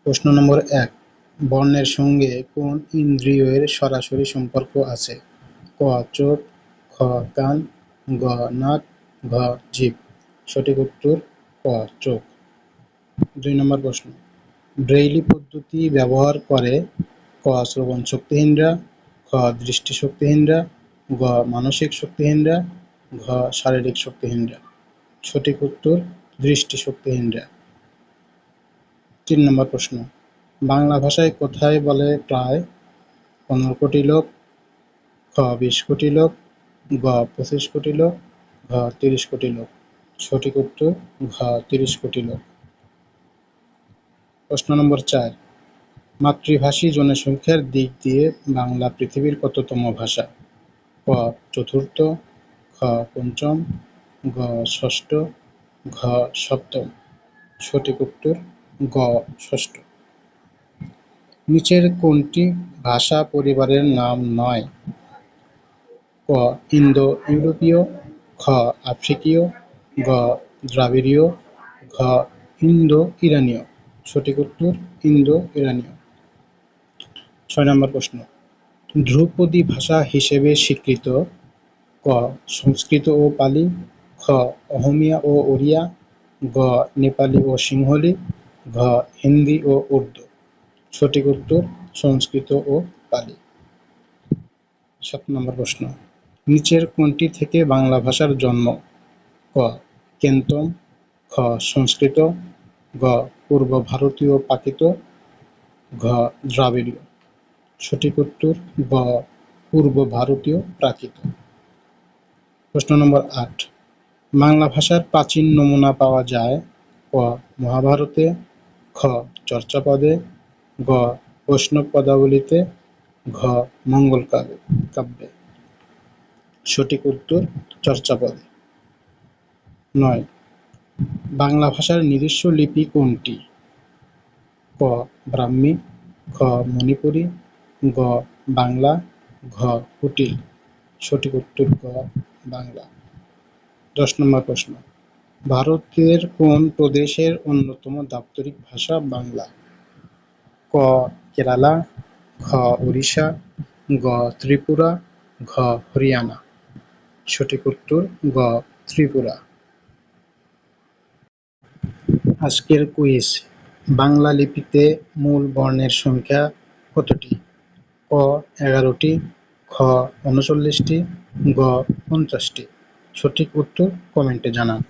প্রশ্ন নম্বর ১, বর্ণের সঙ্গে কোন ইন্দ্রিয়ের সরাসরি সম্পর্ক আছে? ক চোখ, খ কান, গ নাক, ঘ জিহ্বা। সঠিক উত্তর ক চোখ। ২ নম্বর প্রশ্ন, ব্রেইলি পদ্ধতি ব্যবহার করে ক শ্রবণ শক্তিহীনরা, খ দৃষ্টি শক্তিহীনরা, গ মানসিক শক্তিহীনরা, ঘ শারীরিক শক্তিহীনরা। সঠিক উত্তর দৃষ্টি শক্তিহীনরা। ৩ নম্বর প্রশ্ন, বাংলা ভাষায় কথায় বলে প্রায় ১৫ কোটি লোক, খ ২০ কোটি লোক, গ ২৫ কোটি লোক, ঘ ৩০ কোটি লোক। সঠিক উত্তর ঘ ৩০ কোটি লোক। প্রশ্ন নম্বর ৪, মাতৃভাষী জনসংখ্যার দিক দিয়ে বাংলা পৃথিবীর কততম ভাষা? ক চতুর্থ, খ পঞ্চম, গ ষষ্ঠ, ঘ সপ্তম। সঠিক উত্তর গ ষষ্ঠ। নিচের কোনটি ভাষা পরিবারের নাম নয়? ক ইন্দো ইউরোপীয়, খ আফ্রিকীয়, গ দ্রাবিড়ীয়, ঘ ইন্দো ইরানীয়। সঠিক উত্তর ইন্দো ইরানীয়। ৬ নম্বর প্রশ্ন, ধ্রুপদী ভাষা হিসেবে স্বীকৃত ক সংস্কৃত ও পালি, খ অহমিয়া ও ওড়িয়া, গ নেপালি ও সিংহলি, ঘ হিন্দি ও উর্দু। সঠিক উত্তর সংস্কৃত ও পালি। ৭ নম্বর প্রশ্ন, নিচের কোনটি থেকে বাংলা ভাষার জন্ম? ক কেন্তম, খ সংস্কৃত, গ পূর্ব ভারতীয় প্রাকৃত, ঘ দ্রাবিড়ীয়। সঠিক উত্তর গ পূর্ব ভারতীয় প্রাকৃত। প্রশ্ন নম্বর ৮, বাংলা ভাষার প্রাচীন নমুনা পাওয়া যায় ক মহাভারতে, খ চর্যাপদে, গ বৈষ্ণব পদাবলিতে, ঘ মঙ্গল কাব্যে। সঠিক উত্তর চর্যাপদে। ৯, বাংলা ভাষার নিজস্ব লিপি কোনটি? ক ব্রাহ্মী, খ মণিপুরী, গ বাংলা, ঘ কুটিল। সঠিক উত্তর গ বাংলা। ১০ নম্বর প্রশ্ন, ভারতের কোন প্রদেশের অন্যতম দাপ্তরিক ভাষা বাংলা? ক কেরালা, খ উড়িষ্যা, গ ত্রিপুরা, ঘ হরিয়ানা। সঠিক উত্তর গ ত্রিপুরা। আজকের কুইজ, বাংলা লিপিতে মূল বর্ণের সংখ্যা কতটি? ক ১১টি, খ ৩৯টি, গ ৫০টি। সঠিক উত্তর কমেন্টে জানান।